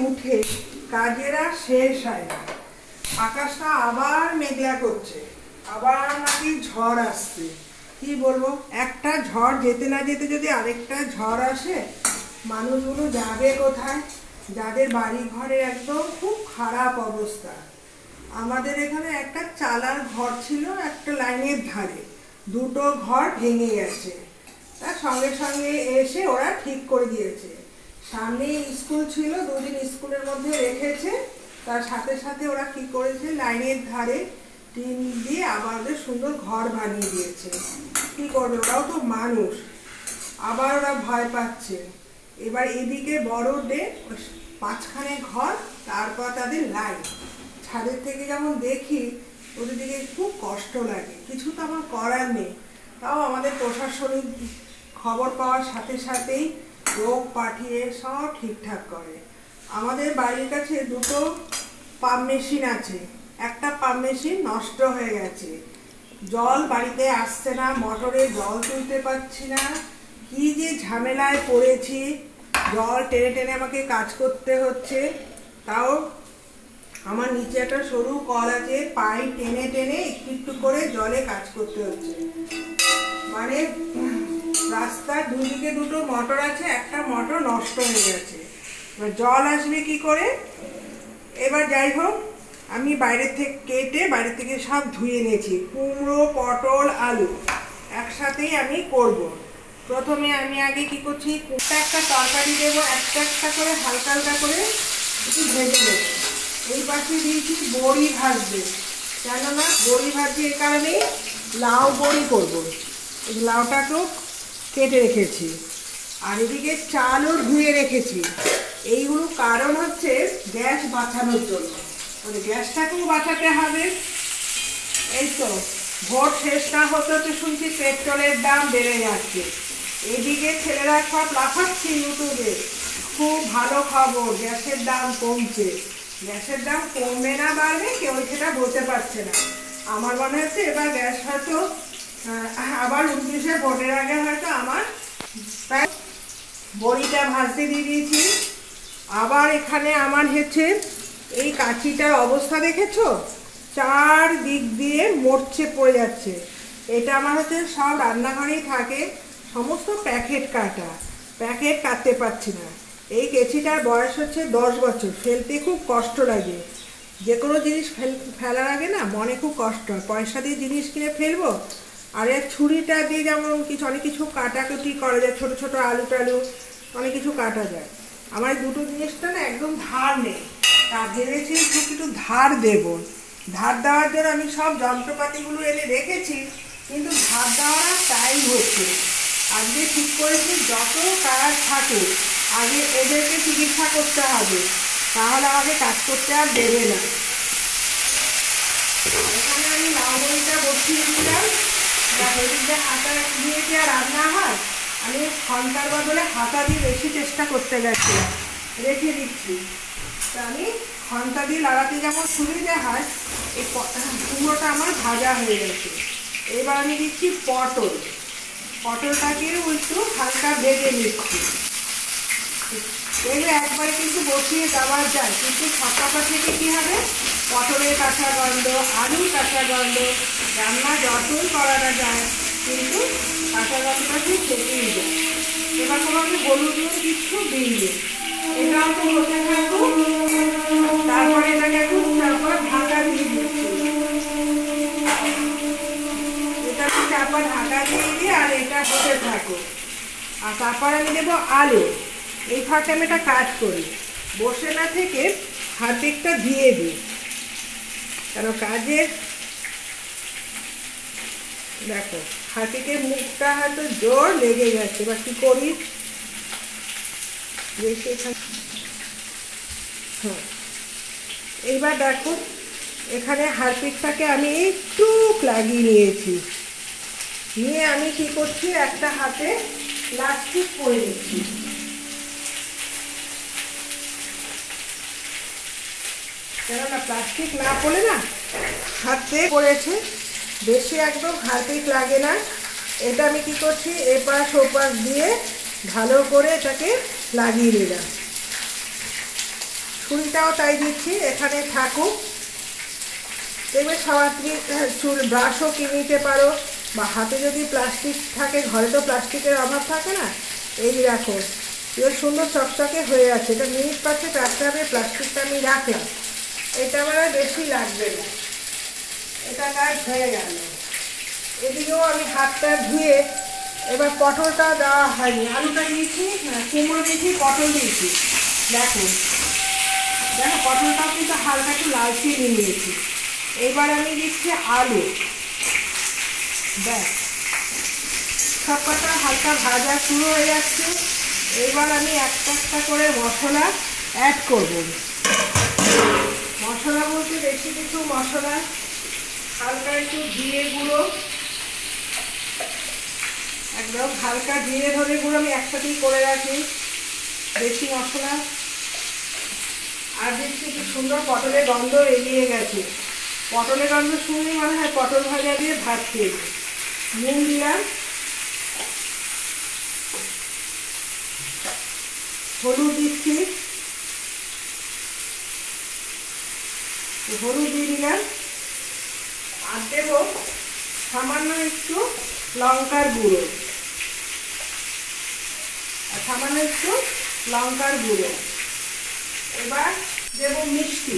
উঠে কাজের আর শেষ হয় না। আকাশটা আবার মেঘলা করছে, আবার নাকি ঝড় আসছে। কি বলবো, একটা ঝড় যেতে না যেতে যদি আরেকটা ঝড় আসে, মানুষগুলো যাবে কোথায়? যাদের বাড়ি ঘরের একদম খুব খারাপ অবস্থা। আমাদের এখানে একটা চালার ঘর ছিল একটা লাইনের ধারে, দুটো ঘর ভেঙে গেছে। তার সঙ্গে সঙ্গে এসে ওরা ঠিক করে দিয়েছে। সামনে স্কুল ছিল, দুদিন স্কুলের মধ্যে রেখেছে। তার সাথে সাথে ওরা কি করেছে, লাইনের ধারে টিন দিয়ে আবার সুন্দর ঘর বানিয়ে দিয়েছে। কি করবে, ওরাও তো মানুষ। আবার ওরা ভয় পাচ্ছে। এবার এদিকে বড় ডে, পাঁচখানে ঘর, তারপর তাদের লাইন। ছাদের থেকে যেমন দেখি ওদের দিকে খুব কষ্ট লাগে। কিছু তো আমার করার নেই। তাও আমাদের প্রশাসনিক খবর পাওয়ার সাথে সাথেই লোক পাঠিয়ে সব ঠিকঠাক করে। আমাদের বাড়ির কাছে দুটো পাম্প মেশিন আছে। একটা পাম্প মেশিন নষ্ট হয়ে গেছে, জল বাড়িতে আসছে না, মোটরে জল তুলতে পারছি না। কি যে ঝামেলায় পড়েছি, জল টেনে টেনে আমাকে কাজ করতে হচ্ছে। তাও আমার নিচে একটা সরু কল আছে, পাইপ টেনে টেনে একটু একটু করে জলে কাজ করতে হচ্ছে। মানে রাস্তার দুদিকে দুটো মোটর আছে, একটা মোটর নষ্ট হয়ে গেছে। এবার জল আসবে কি করে? এবার যাই হোক, আমি বাইরে থেকে কেটে বাইরে থেকে সব ধুয়ে নিয়েছি। কুমড়ো, পটল, আলু একসাথেই আমি করব। প্রথমে আমি আগে কি করছি, একটা তরকারি দেবো, একটা একটা করে হালকা হালকা করে একটু ভেজে নেব। এই পাশে দিয়েছি বড়ি ভাজবে, কেননা বড়ি ভাজি এ কারণেই লাউ বড়ি করবো। এই লাউটাকেও কেটে রেখেছি, আর এদিকে চালও ধুয়ে রেখেছি। এইগুলো কারণ হচ্ছে গ্যাস বাঁচানোর জন্য, মানে গ্যাসটাকেও বাঁচাতে হবে। এই তো ভোট শেষ না হতে হতে শুনছি পেট্রোলের দাম বেড়ে যাচ্ছে। এদিকে ছেলেরা সব লাফাচ্ছে ইউটিউবে, খুব ভালো খবর, গ্যাসের দাম কমছে। গ্যাসের দাম কমবে না বাড়বে কেউ সেটা বলতে পারছে না। আমার মনে হচ্ছে এবার গ্যাস হয়তো আবার 29-এ ভোটের আগে হয়তো আমার প্রায় বড়িটা ভাজতে দিয়ে দিয়েছি। আবার এখানে আমার হচ্ছে এই কাঁচিটার অবস্থা দেখেছো, চার দিক দিয়ে মরচে পড়ে যাচ্ছে। এটা আমার হচ্ছে সব রান্নাঘরেই থাকে, সমস্ত প্যাকেট কাটা, প্যাকেট কাটতে পারছি না। এই কেঁচিটার বয়স হচ্ছে 10 বছর, ফেলতে খুব কষ্ট লাগে। যে কোনো জিনিস ফেলার আগে না মনে খুব কষ্ট হয়, পয়সা দিয়ে জিনিস কিনে ফেলবো। আর এর ছুরিটা দিয়ে যেমন কিছু অনেক কিছু কাটাকুটি করা যায়, ছোটো ছোটো আলু টালু অনেক কিছু কাটা যায়। আমার দুটো জিনিসটা না একদম ধার নেই, তা ভেবেছি একটু ধার দেব। ধার দেওয়ার জন্য আমি সব যন্ত্রপাতিগুলো এনে রেখেছি, কিন্তু ধার দেওয়ার আর টাইম হচ্ছে। আজকে ঠিক করেছি যত কাজ থাকুক আগে এদেরকে চিকিৎসা করতে হবে, তাহলে আমাকে কাজ করতে আর দেবে না। এখানে আমি লাউ বড়িটা বসিয়ে দিলাম। এদিকে হাতা দিয়ে কি আর রান্না হয়? আমি ঘন্টার বদলে হাতা দিয়ে বেশি চেষ্টা করতে গেছিলাম, রেখে দিচ্ছি। তা আমি ঘন্টা দিয়ে লাগাতে যেমন সুবিধা হয়। এই কুমড়োটা আমার ভাজা হয়ে গেছে। এবার আমি দিচ্ছি পটল, পটলটাকেও একটু হালকা ভেজে নিচ্ছি। এগুলো একবারে কিন্তু বসিয়ে দেওয়া যায়, কিন্তু সকালটা থেকে কী হবে, পটলের কাঁচা গন্ধ, আলুর কাঁচা গন্ধ, রান্না যতই করাটা যায় কিন্তু কাঁচা গন্ধটা ঠিক থেকেই যায়। এবার কোনো আমি হলুদ নুন কিচ্ছু দিইনি, এটাও তো হতে থাকুক। তারপরে এটাকে এখন চাপা ঢাকা দিয়ে দিচ্ছি, এটাকে চাপা ঢাকা দিয়ে দিয়ে আর এটা হতে থাকুক। আর তারপর আমি দেবো আলু। এই ফাঁকে আমি একটা কাজ করি, বসে না থেকে হাতেরটা দিয়ে দিই, কেন কাজের দেখো হাতিকে মুখটা হয়তো জোর লেগে গেছে। বা কি করি, হ্যাঁ এইবার দেখো এখানে হারপিকটাকে আমি একটু লাগিয়ে নিয়েছি, নিয়ে আমি কি করছি, একটা হাতে প্লাস্টিক পরে নিচ্ছি। কেননা প্লাস্টিক না পড়লে না হাতে পড়েছে, বেশি একদম হারপিক লাগে না। এটা আমি কি করছি, এপাশ ওপাশ দিয়ে ভালো করে এটাকে লাগিয়ে নিলাম। ছুরিটাও তাই দিচ্ছি, এখানে থাকুক। দেখবে সবার চুল ব্রাশও কিনে নিতে পারো, বা হাতে যদি প্লাস্টিক থাকে, ঘরে তো প্লাস্টিকের অভাব থাকে না। এই দেখো এর সুন্দর চকচকে হয়ে আছে। এটা মিনিট 5 রাখতে হবে, প্লাস্টিকটা আমি রাখলাম। এটা আমার বেশি লাগবে না, এটা কাজ হয়ে গেল। এদিকেও আমি হাতটা ধুয়ে, এবার পটলটা দেওয়া হয়নি, আলুটা দিয়েছি, কুমড়ো দিয়েছি, পটল দিয়েছি। দেখো দেখো পটলটাও কিন্তু হালকা একটু লালচে নিয়ে নিয়েছি। এবার আমি দিচ্ছি আলু। ব্যাস, সব কটা হালকা ভাজা শুরু হয়ে যাচ্ছে। এবার আমি একটা একটা করে মশলা অ্যাড করব। মশলা বলতে বেশি কিছু মশলা, হালকা একটু জিরে গুঁড়ো, একদম হালকা জিরে ধরে গুঁড়ো আমি একসাথেই করে রাখি, বেশি মশলা। আর দেখছি কি সুন্দর পটলের গন্ধ এগিয়ে গেছে। পটলের গন্ধ শুনলেই মনে হয় পটল ভাজা দিয়ে ভাত খেয়েছি। নুন দিলাম, হলুদ দিচ্ছি, হলুদ দিয়ে দিলাম। আর দেবো সামান্য একটু লঙ্কার গুঁড়ো, আর সামান্য একটু লঙ্কার গুঁড়ো। এবার দেবো মিষ্টি,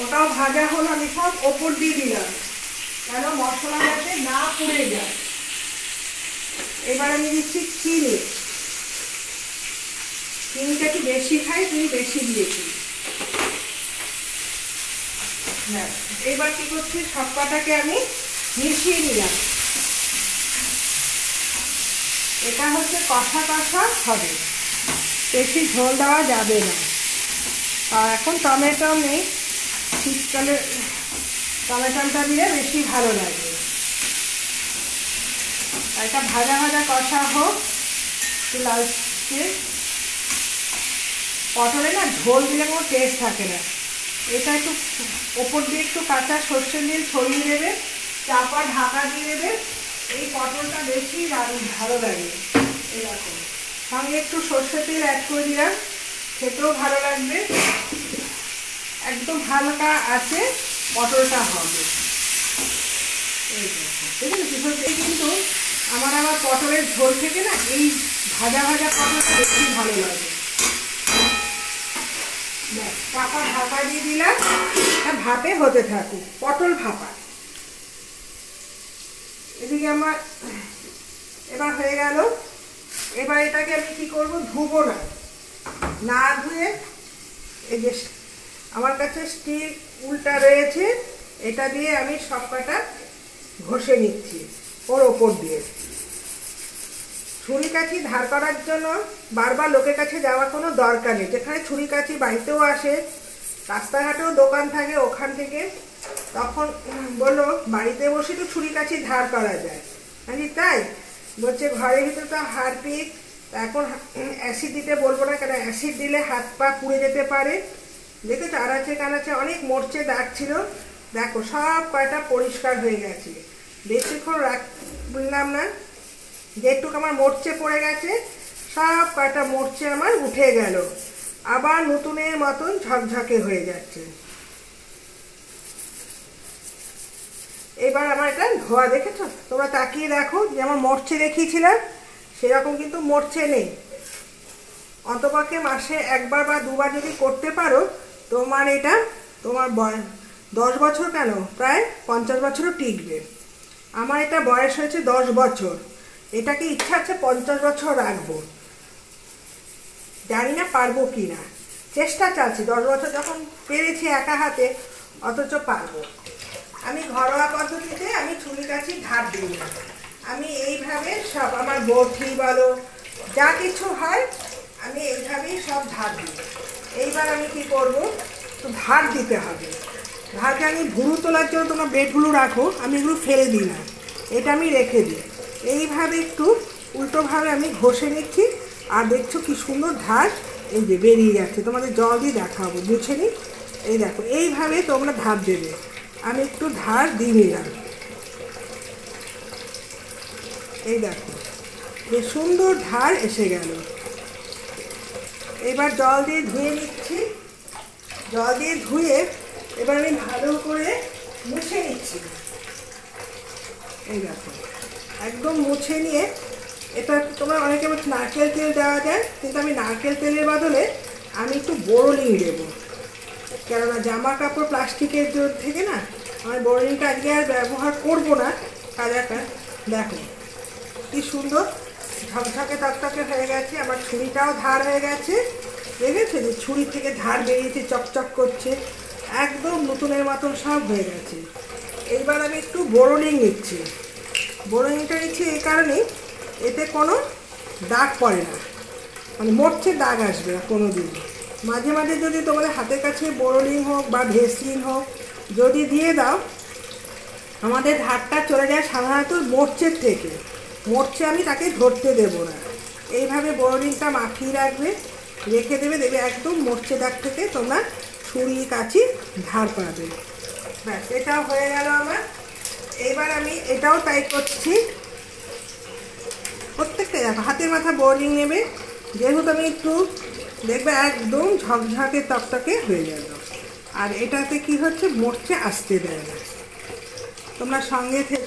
ওটাও ভাজা হলো, আমি সব ওপর দিয়ে দিলাম কেন মশলা যাতে না পুড়ে যায়। এবার আমি দিচ্ছি চিনি, চিনিটা কি বেশি খাই, তুমি বেশি দিয়েছি। এবার কি করছি, সব কটাকে আমি মিশিয়ে নিলাম। এটা হচ্ছে কষা কষা হবে, বেশি ঝোল দেওয়া যাবে না। আর এখন টমেটো নেই, শীতকালে টমেটোটা দিলে বেশি ভালো লাগে। এটা ভাজা ভাজা কষা হোক, একটু লালচে। পটলে না ঝোল দিলে কোনো টেস্ট থাকে না। এটা একটু ওপর দিয়ে একটু কাঁচা সর্ষের তেল ছড়িয়ে দেবে, চাপা ঢাকা দিয়ে দেবে। এই পটলটা বেশি ভালো লাগে। এরকম সঙ্গে একটু সর্ষের তেল অ্যাড করে দিলাম, খেতেও ভালো লাগবে। একদম হালকা আছে পটলটা হবে। এই কিন্তু আমার পটলের ঝোল থেকে না এই ভাজা ভাজা পটলটা বেশি ভালো লাগে। চাপা ঢাকা দিয়ে দিলাম, ভাপে হতে থাকুক, পটল ভাপা। এদিকে আমার এবার হয়ে গেল। এবার এটাকে আমি কি করবো, ধুবো না, না ধুয়ে এই যে আমার কাছে স্টিল উল্টা রয়েছে, এটা দিয়ে আমি সব কটা ঘষে নিচ্ছি ওর ওপর দিয়ে। ছুরি কাছি ধার করার জন্য বারবার লোকের কাছে যাওয়ার কোনো দরকার নেই। যেখানে ছুরি কাছি বাড়িতেও আসে, রাস্তাঘাটেও দোকান থাকে, ওখান থেকে তখন বললো বাড়িতে বসে তো ছুরি কাছি ধার করা যায়। আমি তাই বলছে ঘরের ভিতরে তো হারপিক, এখন অ্যাসিড দিতে বলবো না, কেন অ্যাসিড দিলে হাত পা পুড়ে যেতে পারে। দেখেছো আনাচে কানাচে অনেক মরচে দাগ ছিল, দেখো সব কয়টা পরিষ্কার হয়ে গেছে। বেশিক্ষণ রাখলাম না, যেটুকু আমার মরচে পড়ে গেছে সব কয়টা মরচে আমার উঠে গেল, আবার নতুনের মতন ঝকঝকে হয়ে যাচ্ছে। এবার আমার এটা ধোয়া, দেখেছো তোমরা তাকিয়ে দেখো, যেমন মরচে দেখিয়েছিলাম সেরকম কিন্তু মরচে নেই। অন্তপক্ষে মাসে একবার বা দুবার যদি করতে পারো, তোমার এটা তোমার 10 বছর কেন প্রায় 50 বছরও টিকবে। আমার এটা বয়স হয়েছে 10 বছর, এটাকে ইচ্ছা আছে 50 বছর রাখবো, জানি না পারবো কি না, চেষ্টা চাচ্ছি। 10 বছর যখন পেরেছি একা হাতে, অথচ পারবো। আমি ঘরোয়া পদ্ধতিতে আমি ছুরি কাছি ধার দিই না, আমি এইভাবে সব আমার বটি বলো যা কিছু হয় আমি এইভাবেই সব ধার দিই। এইবার আমি কি করব, তো ধার দিতে হবে। ধারকে আমি ভুরু তোলার জন্য তোমরা বেডগুলো রাখো, আমি এগুলো ফেলে দিই না, এটা আমি রেখে দিই। এইভাবে একটু উল্টোভাবে আমি ঘষে নিচ্ছি, আর দেখছো কি সুন্দর ধার এই যে বেরিয়ে যাচ্ছে। তোমাদের জল দিয়ে দেখাবো, বুঝে নি। এই দেখো এইভাবে তোমরা ধার দেবে। আমি একটু ধার দিয়ে নিলাম, এই দেখো বেশ সুন্দর ধার এসে গেল। এবার জল দিয়ে ধুয়ে নিচ্ছি। জল দিয়ে ধুয়ে এবার আমি ভালো করে মুছে নিচ্ছি। এই দেখো একদম মুছে নিয়ে এটা তোমার অনেকে নারকেল তেল দেওয়া যায়, কিন্তু আমি নারকেল তেলের বদলে আমি একটু বোরোলিন দেবো, কেননা জামা কাপড় প্লাস্টিকের থেকে না আমি বোরোলিনটা আজকে আর ব্যবহার করবো না। কাজাটা দেখো কি সুন্দর ঝকঝকে তকতকে হয়ে গেছে। আমার ছুরিটাও ধার হয়ে গেছে, দেখেছো যে ছুরি থেকে ধার বেরিয়েছে, চকচক করছে, একদম নতুনের মতন সব হয়ে গেছে। এইবার আমি একটু বোরোলিন নিচ্ছি। বোরোলিনটা নিচ্ছি এই কারণেই, এতে কোনো দাগ পড়ে না, মানে মোটছে দাগ আসবে না কোনো দিন। মাঝে মাঝে যদি তোমাদের হাতের কাছে বোরোলিন হোক বা ভেসলিন হোক যদি দিয়ে দাও, আমাদের ধারটা চলে যায় সাধারণত মোর্চের থেকে। মোর্চে আমি তাকে ধরতে দেব না, এইভাবে বোরোলিনটা মাখিয়ে রাখবে, রেখে দেবে, দেবে একদম মোর্চে দাগ থেকে তোমরা ছুরি কাঁচি ধার পাবে। ব্যাস এটাও হয়ে গেল আমার। এবার আমি এটাও তাই করছি। প্রত্যেকটা দেখো হাতের মাথা বোরোলিন নেবে, যেহেতু আমি একটু দেখবে একদম ঝকঝকে তকতকে হয়ে গেল। আর এটাতে কি হচ্ছে, মোর্চে আসতে দেয় না। তোমরা সঙ্গে থেকে